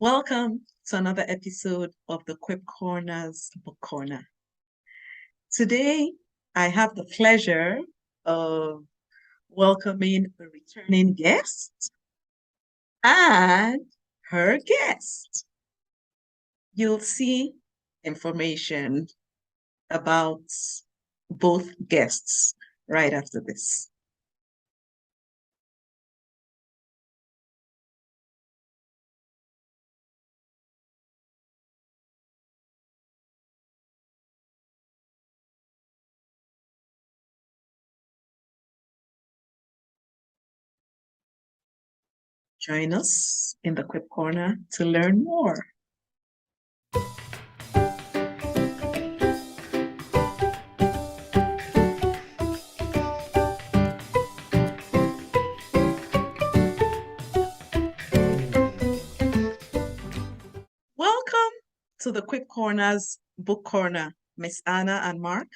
Welcome to another episode of the Quip Corners Book Corner. Today, I have the pleasure of welcoming a returning guest and her guest. You'll see information about both guests right after this. Join us in the Quip Corner to learn more. Welcome to the Quip Corners Book Corner, Miss Anna and Mark.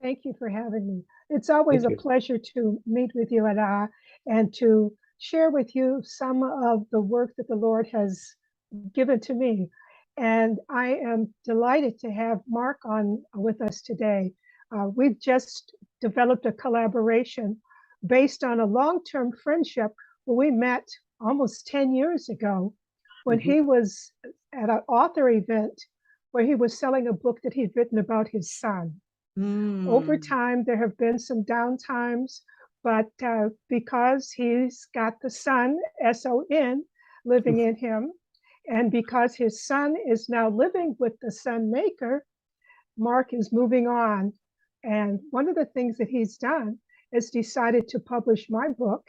Thank you for having me. It's always a pleasure to meet with you and to share with you some of the work that the Lord has given to me. And I am delighted to have Mark on with us today. We've just developed a collaboration based on a long-term friendship where we met almost 10 years ago when he was at an author event where he was selling a book that he'd written about his son. Over time, there have been some downtimes, but because he's got the son, S-O-N, living in him, and because his son is now living with the son maker, Mark is moving on. And one of the things that he's done is decided to publish my book,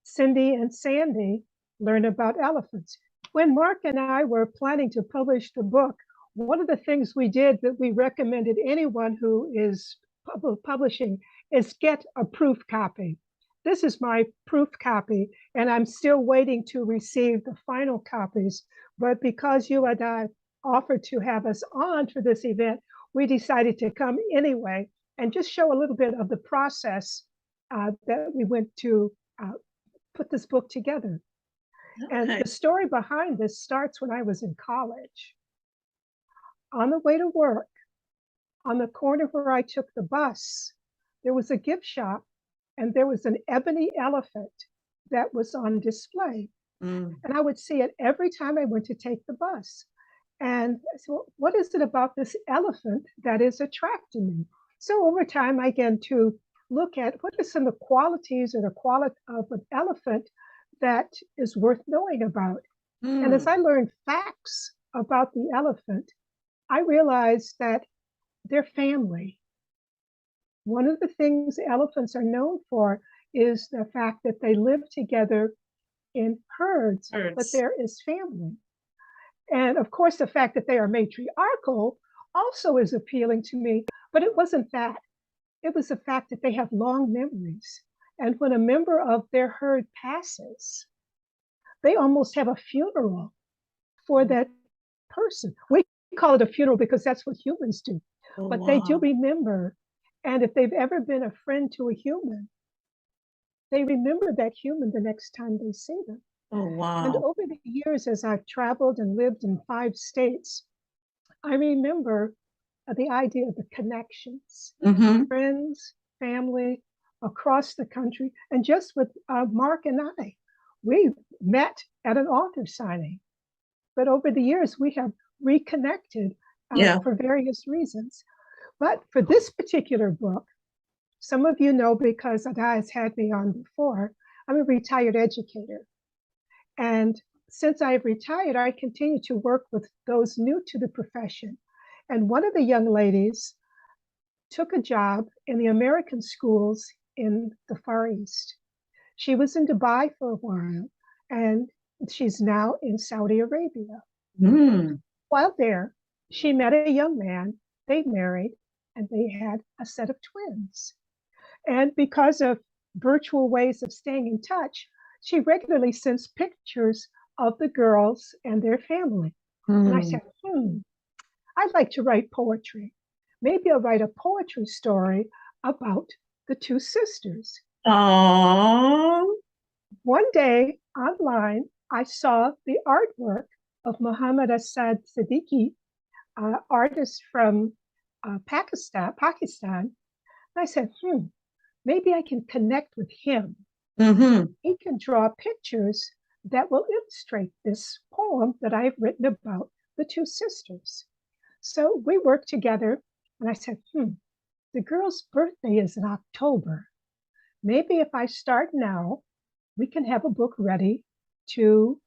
Cindy and Sandy Learn About Elephants. When Mark and I were planning to publish the book, one of the things we did that we recommended anyone who is publishing is get a proof copy. This is my proof copy, and I'm still waiting to receive the final copies. But because you and I offered to have us on for this event, we decided to come anyway and just show a little bit of the process that we went to put this book together. Okay. And the story behind this starts when I was in college. On the way to work, on the corner where I took the bus, there was a gift shop and there was an ebony elephant that was on display. And I would see it every time I went to take the bus. And I said, well, what is it about this elephant that is attracting me? So over time, I began to look at what are some of the qualities or the quality of an elephant that is worth knowing about. And as I learned facts about the elephant, I realized that they're family. One of the things elephants are known for is the fact that they live together in herds. But there is family. And of course, the fact that they are matriarchal also is appealing to me, but it wasn't that. It was the fact that they have long memories. And when a member of their herd passes, they almost have a funeral for that person. We call it a funeral because that's what humans do. But they do remember. And if they've ever been a friend to a human, they remember that human the next time they see them. Oh, wow. And over the years, as I've traveled and lived in 5 states, I remember the idea of the connections, friends, family across the country. And just with Mark and I, we met at an author signing. But over the years, we have reconnected for various reasons. But for this particular book, some of you know because Ada has had me on before, I'm a retired educator. And since I've retired, I continue to work with those new to the profession. And one of the young ladies took a job in the American schools in the Far East. She was in Dubai for a while, and she's now in Saudi Arabia. While there, she met a young man, they married, and they had a set of twins. And because of virtual ways of staying in touch, she regularly sends pictures of the girls and their family. And I said, I'd like to write poetry. Maybe I'll write a poetry story about the 2 sisters. Aww. One day online, I saw the artwork of Muhammad Asad Siddiqui, artist from Pakistan. And I said, maybe I can connect with him. Mm-hmm. He can draw pictures that will illustrate this poem that I've written about the two sisters. So we worked together, and I said, the girl's birthday is in October. Maybe if I start now, we can have a book ready to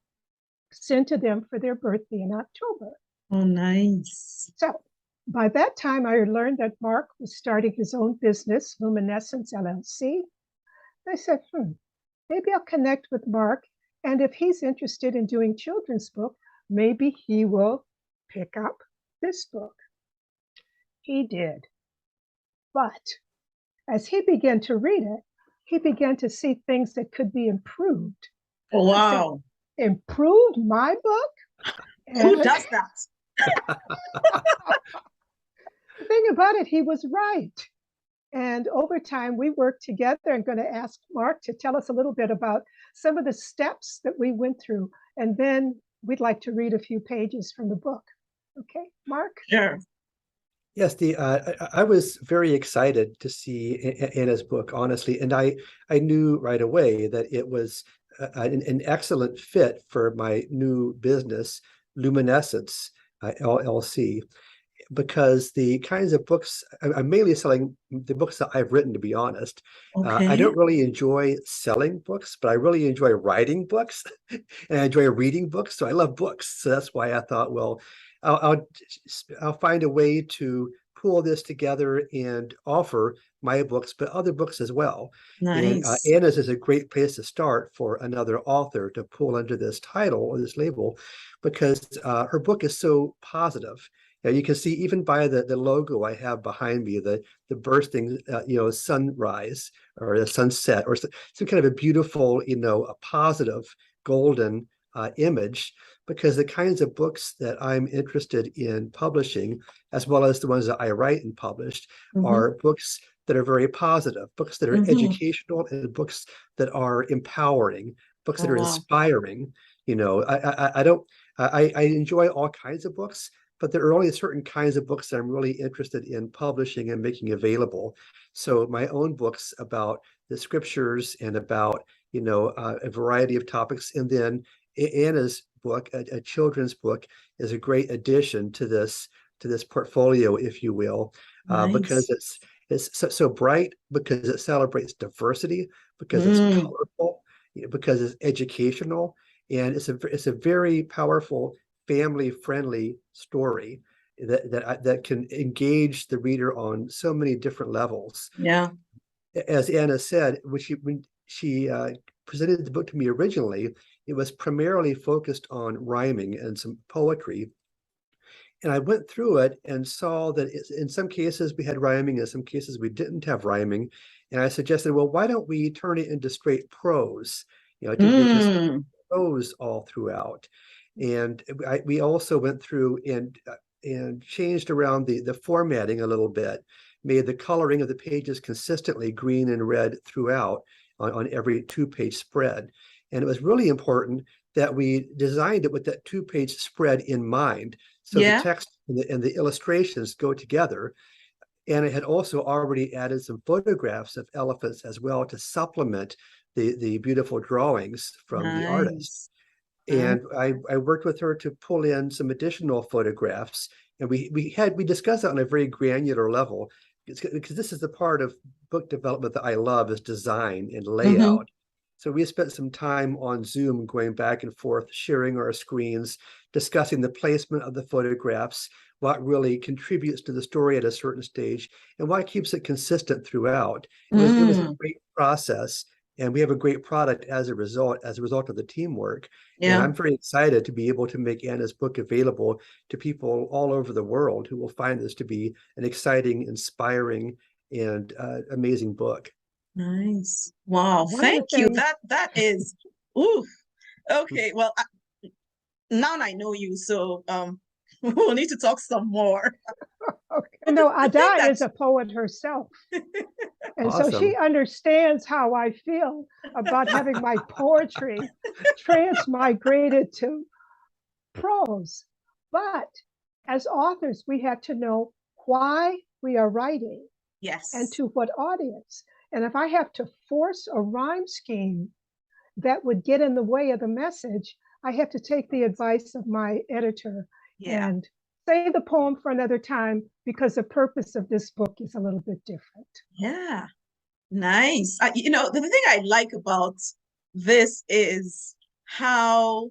send to them for their birthday in October. Oh, nice. So by that time, I learned that Mark was starting his own business, Luminescence LLC. I said, maybe I'll connect with Mark. And if he's interested in doing children's book, maybe he will pick up this book. He did. But as he began to read it, he began to see things that could be improved. Oh, I said, wow. improved my book? Who And does that? the thing about it, he was right. And over time, we worked together. I'm going to ask Mark to tell us a little bit about some of the steps that we went through. And then we'd like to read a few pages from the book. Okay, Mark? Sure. Yes, I was very excited to see Anna's book, honestly, and I knew right away that it was an excellent fit for my new business, Luminescence LLC, because the kinds of books I'm mainly selling the books that I've written, to be honest. I Okay. don't really enjoy selling books, but I really enjoy writing books and I enjoy reading books. So I love books. So that's why I thought, well, I'll I'll find a way to pull this together and offer my books, but other books as well. And Nice. Anna's is a great place to start for another author to pull under this title or this label, because her book is so positive. Yeah, you can see even by the logo I have behind me, the bursting, sunrise or the sunset, or some kind of a beautiful, a positive golden image, because the kinds of books that I'm interested in publishing, as well as the ones that I write and published, are books that are very positive, books that are educational, and books that are empowering, books Oh, that are wow. inspiring. I enjoy all kinds of books, but there are only certain kinds of books that I'm really interested in publishing and making available. So my own books about the scriptures and about, a variety of topics. And then Anna's book, a children's book, is a great addition to this portfolio, if you will, because Nice. it's so bright, because it celebrates diversity, because it's colorful, because it's educational, and it's a very powerful family-friendly story that can engage the reader on so many different levels. Yeah. As Anna said, when she presented the book to me originally, it was primarily focused on rhyming and some poetry. And I went through it and saw that in some cases we had rhyming, in some cases we didn't have rhyming. And I suggested, well, why don't we turn it into straight prose, to just prose all throughout. And we also went through and changed around the formatting a little bit, made the coloring of the pages consistently green and red throughout on every 2-page spread. And it was really important that we designed it with that 2-page spread in mind. So the text and the illustrations go together. And it had also already added some photographs of elephants as well to supplement the beautiful drawings from the artist. And I worked with her to pull in some additional photographs, and we discussed that on a very granular level, because this is the part of book development that I love, is design and layout. So we spent some time on Zoom going back and forth, sharing our screens, discussing the placement of the photographs, what really contributes to the story at a certain stage, and what keeps it consistent throughout. It was a great process, and we have a great product as a result of the teamwork. And I'm very excited to be able to make Anna's book available to people all over the world who will find this to be an exciting, inspiring, and amazing book. Nice. Wow. One of the Thank you. things, That is, ooh. Okay. Well, now I know you, so we'll need to talk some more. okay. No, The thing Ada that is a poet herself. And so Awesome. she understands how I feel about having my poetry transmigrated to prose. But as authors, we have to know why we are writing and Yes. to what audience. And if I have to force a rhyme scheme that would get in the way of the message, I have to take the advice of my editor Yeah. and save the poem for another time because the purpose of this book is a little bit different. Yeah. Nice. The thing I like about this is how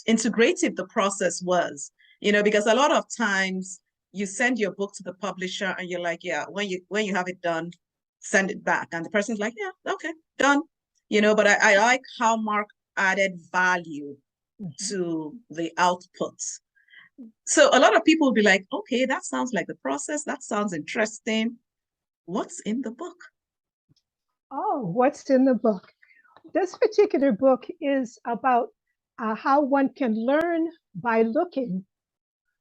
integrative the process was, because a lot of times you send your book to the publisher and you're like, yeah, when you have it done, send it back. And the person's like, yeah, okay, done. But I like how Mark added value to the output. So a lot of people will be like, okay, that sounds like the process. That sounds interesting. What's in the book? Oh, what's in the book? This particular book is about how one can learn by looking,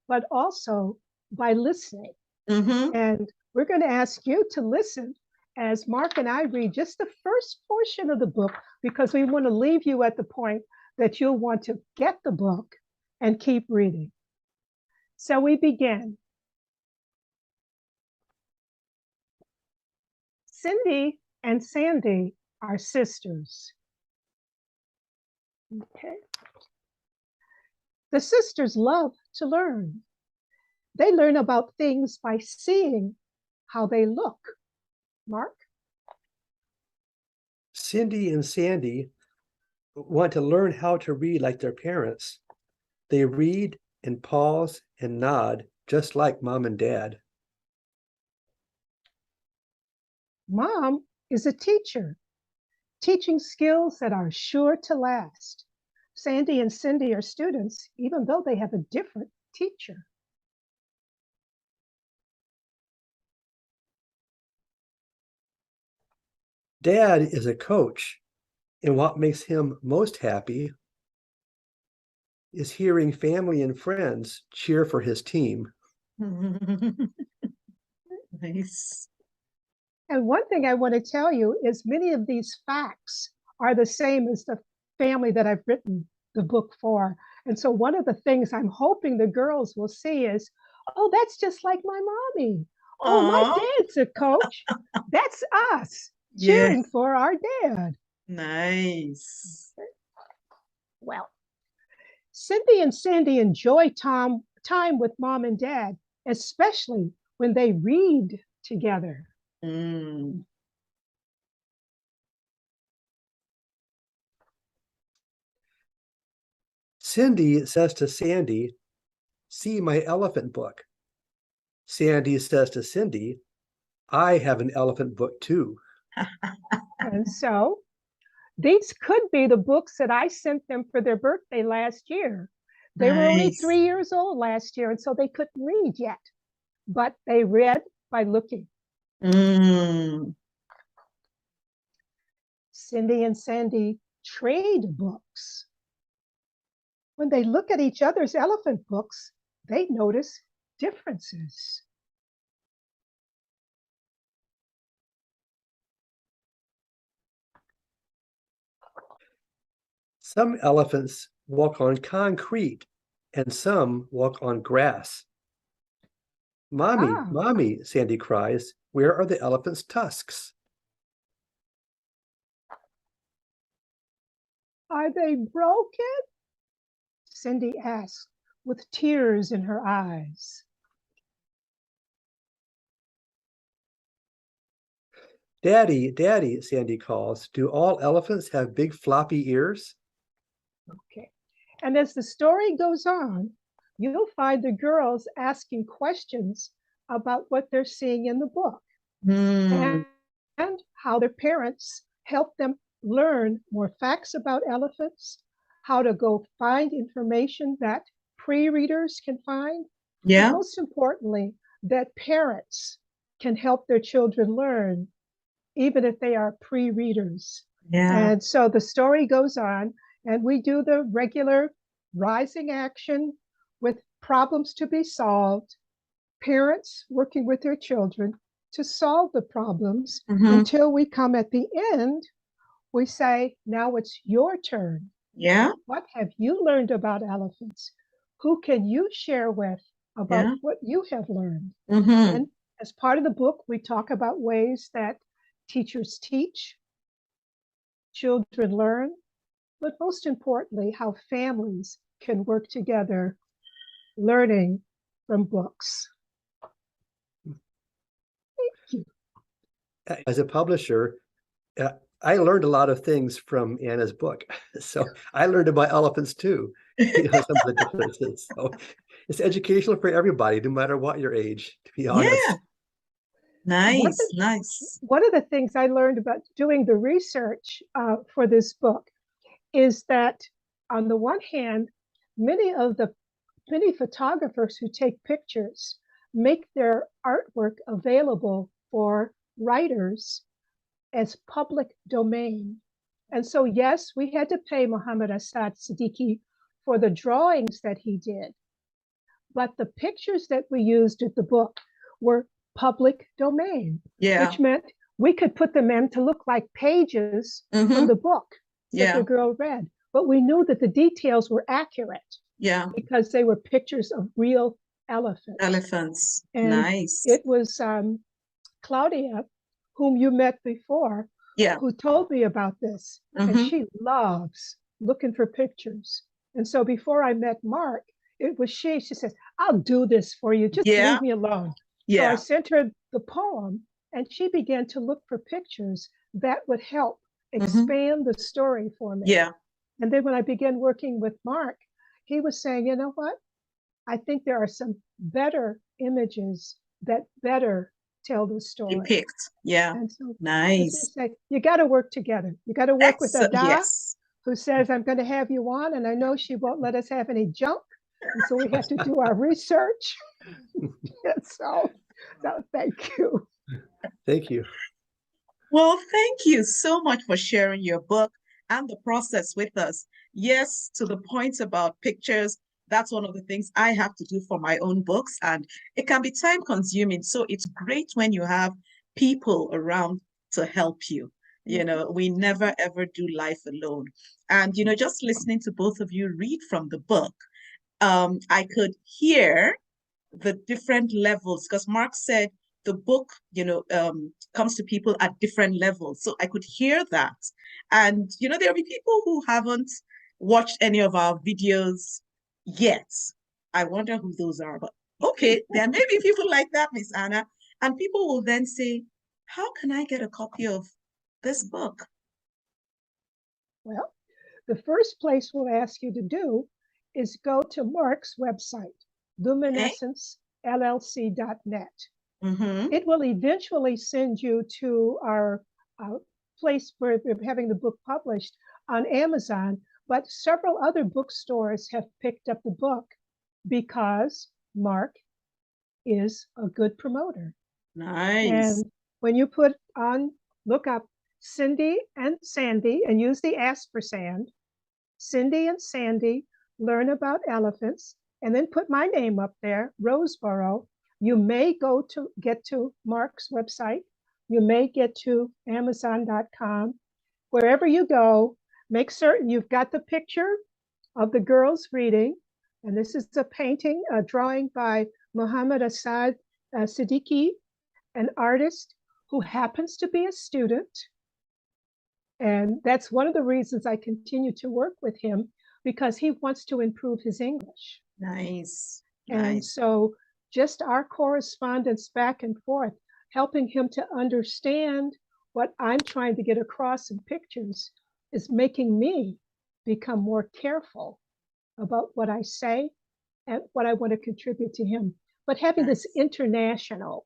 but also by listening. Mm-hmm. And we're going to ask you to listen as Mark and I read just the first portion of the book because we want to leave you at the point that you'll want to get the book and keep reading. So we begin. Cindy and Sandy are sisters. Okay. The sisters love to learn. They learn about things by seeing how they look. Mark? Cindy and Sandy want to learn how to read like their parents. They read and pause and nod just like mom and dad. Mom is a teacher, teaching skills that are sure to last. Sandy and Cindy are students, even though they have a different teacher. Dad is a coach, and what makes him most happy is hearing family and friends cheer for his team. Nice. And one thing I want to tell you is many of these facts are the same as the family that I've written the book for. And so one of the things I'm hoping the girls will see is, oh, that's just like my mommy. Oh, my Aww. dad's a coach. That's us Yes. cheering for our dad. Nice. Well, Cindy and Sandy enjoy time with mom and dad, especially when they read together. Mm. Cindy says to Sandy, "See my elephant book." Sandy says to Cindy, "I have an elephant book too." And so these could be the books that I sent them for their birthday last year. They were only Nice. 3 years old last year, and so they couldn't read yet, but they read by looking. Mm. Cindy and Sandy trade books. When they look at each other's elephant books, they notice differences. Some elephants walk on concrete and some walk on grass. "Mommy, Ah, mommy," Sandy cries, "where are the elephant's tusks?" are they broken? Cindy asked with tears in her eyes. "Daddy, Daddy," Sandy calls, "do all elephants have big floppy ears?" Okay. And as the story goes on, you'll find the girls asking questions about what they're seeing in the book Mm. and how their parents help them learn more facts about elephants, how to go find information that pre-readers can find, but Yeah. most importantly, that parents can help their children learn, even if they are pre-readers. Yeah. And so the story goes on, and we do the regular rising action with problems to be solved, parents working with their children, to solve the problems Mm-hmm. until we come at the end. We say, now it's your turn. Yeah. What have you learned about elephants? Who can you share with about Yeah. what you have learned? Mm-hmm. And as part of the book, we talk about ways that teachers teach, children learn, but most importantly, how families can work together learning from books. Thank you. As a publisher, I learned a lot of things from Anna's book. So I learned about elephants too, some of the differences. So it's educational for everybody, no matter what your age, to be honest. Yeah. Nice, nice. One of the things I learned about doing the research for this book is that, on the one hand, many photographers who take pictures make their artwork available for writers as public domain. And so, yes, we had to pay Muhammad Asad Siddiqui for the drawings that he did, but the pictures that we used in the book were public domain, which meant we could put them in to look like pages from the book that the girl read. But we knew that the details were accurate. Yeah. Because they were pictures of real elephants. Elephants. And nice. It was Claudia, whom you met before, who told me about this. And she loves looking for pictures. And so before I met Mark, it was she says, I'll do this for you. Just leave me alone. So I sent her the poem, and she began to look for pictures that would help expand the story for me. Yeah. And then when I began working with Mark, he was saying, you know what? I think there are some better images that better tell the story. Depict. Yeah. And so nice. Say, you got to work together. You got to work with Ada, who says, I'm going to have you on. And I know she won't let us have any junk. And so we have to do our research. so thank you. Thank you. Well, thank you so much for sharing your book and the process with us. Yes, to the point about pictures, that's one of the things I have to do for my own books, and it can be time consuming. So it's great when you have people around to help you. You know, we never ever do life alone. And, you know, just listening to both of you read from the book, I could hear the different levels, because Mark said the book, you know, comes to people at different levels. So I could hear that. And, you know, there'll be people who haven't watched any of our videos yet. I wonder who those are. But okay, there may be people like that, Miss Anna. And people will then say, how can I get a copy of this book? Well, the first place we'll ask you to do is go to Mark's website, luminescencellc.net. It will eventually send you to our place where we're having the book published on Amazon, but several other bookstores have picked up the book because Mark is a good promoter. Nice. And when you look up Cindy and Sandy and use the ampersand, Cindy and Sandy learn about elephants, and then put my name up there, Roseboro. You may get to Mark's website. You may get to Amazon.com. Wherever you go, make certain you've got the picture of the girls reading. And this is a painting, a drawing by Muhammad Asad Siddiqui, an artist who happens to be a student. And that's one of the reasons I continue to work with him, because he wants to improve his English. Nice. And so just our correspondence back and forth, helping him to understand what I'm trying to get across in pictures, is making me become more careful about what I say and what I want to contribute to him. But having this international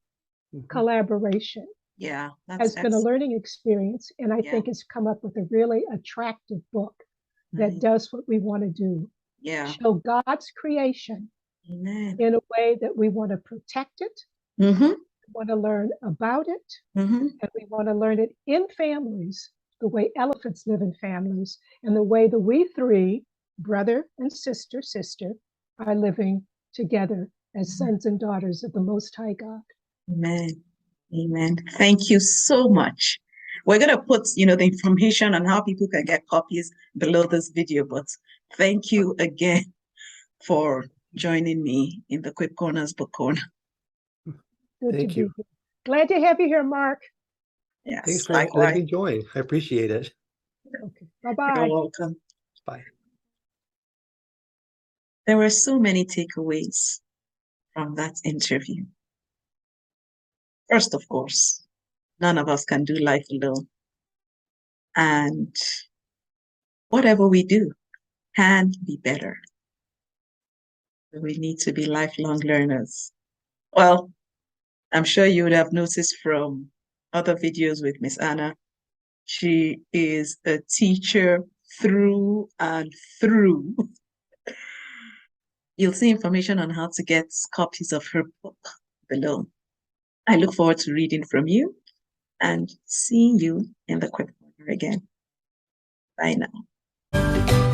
collaboration has been a learning experience, and I think it's come up with a really attractive book that does what we want to do. Show God's creation in a way that we want to protect it, we want to learn about it, and we want to learn it in families, the way elephants live in families, and the way that we three, brother and sister, are living together as sons and daughters of the Most High God. Amen. Amen. Thank you so much. We're going to put, the information on how people can get copies below this video, but thank you again for joining me in the Quip Corners Book Corner. Good Thank to you. be here. Glad to have you here, Mark. Yes, Thanks for likewise. letting me join. I appreciate it. Okay. Bye-bye. You're welcome. Bye. There were so many takeaways from that interview. First, of course, none of us can do life alone. And whatever we do can be better. We need to be lifelong learners. Well, I'm sure you would have noticed from other videos with Miss Anna, she is a teacher through and through. You'll see information on how to get copies of her book below. I look forward to reading from you and seeing you in the Quip Corner again. Bye now.